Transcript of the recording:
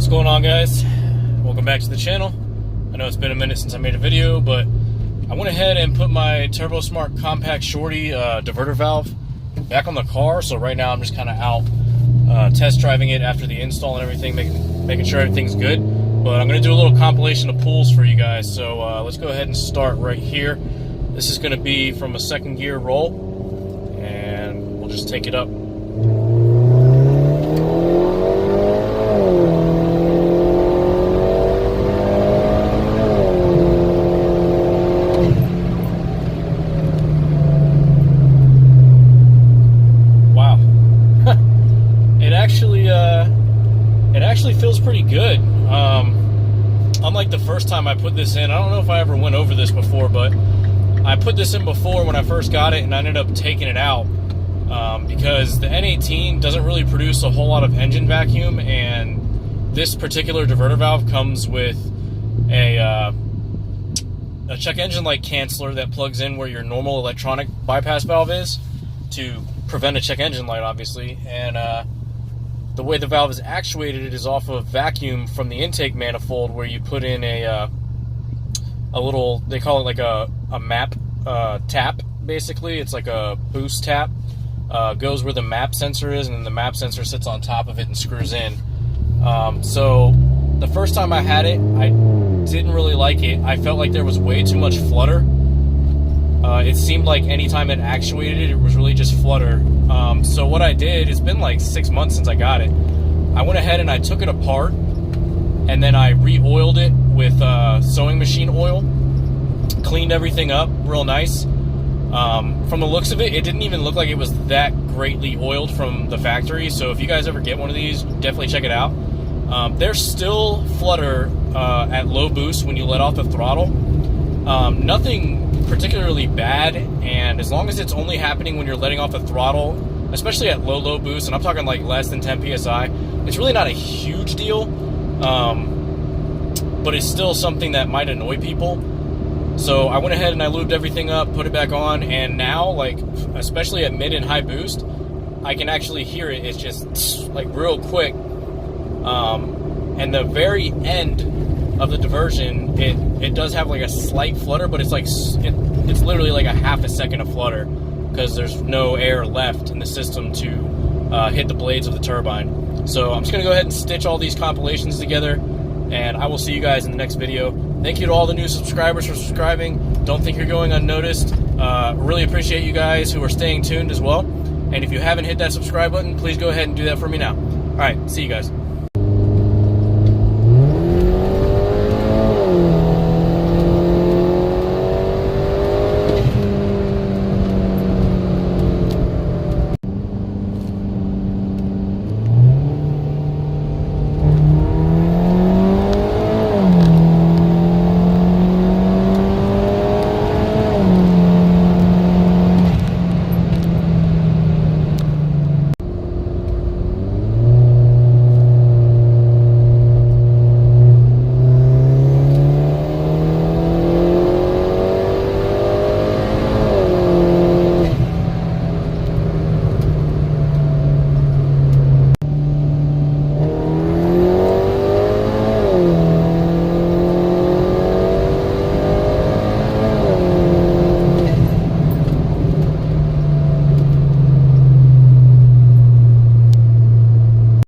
What's going on, guys? Welcome back to the channel. I know it's been a minute since I made a video, but I went ahead and put my Turbosmart Kompact Shorty diverter valve back on the car. So right now I'm just kind of out test driving it after the install and everything, making sure everything's good. But I'm going to do a little compilation of pulls for you guys. So let's go ahead and start right here. This is going to be from a second gear roll, and we'll just take it up. It actually feels pretty good. Unlike the first time I put this in, I don't know if I ever went over this before, but I put this in before when I first got it, and I ended up taking it out because the N18 doesn't really produce a whole lot of engine vacuum, and this particular diverter valve comes with a check engine light canceller that plugs in where your normal electronic bypass valve is to prevent a check engine light, obviously. And the way the valve is actuated is off of vacuum from the intake manifold, where you put in a little, they call it like a map tap, basically. It's like a boost tap. Goes where the map sensor is, and then the map sensor sits on top of it and screws in. So the first time I had it, I didn't really like it. I felt like there was way too much flutter. It seemed like anytime it actuated, it was really just flutter. So what I did, it's been like 6 months since I got it. I went ahead and I took it apart, and then I re-oiled it with sewing machine oil, cleaned everything up real nice. From the looks of it, it didn't even look like it was that greatly oiled from the factory. So if you guys ever get one of these, definitely check it out. There's still flutter at low boost when you let off the throttle. Nothing particularly bad, and as long as it's only happening when you're letting off the throttle, especially at low boost, and I'm talking like less than 10 psi, it's really not a huge deal, but it's still something that might annoy people. So I went ahead and I lubed everything up, put it back on, and now, like, especially at mid and high boost, I can actually hear it. It's just like real quick. And the very end of the diversion, it does have like a slight flutter, but it's like it's literally like a half a second of flutter because there's no air left in the system to hit the blades of the turbine. So I'm just gonna go ahead and stitch all these compilations together, and I will see you guys in the next video. Thank you to all the new subscribers for subscribing. Don't think you're going unnoticed. Really appreciate you guys who are staying tuned as well. And if you haven't hit that subscribe button, please go ahead and do that for me now. All right, see you guys.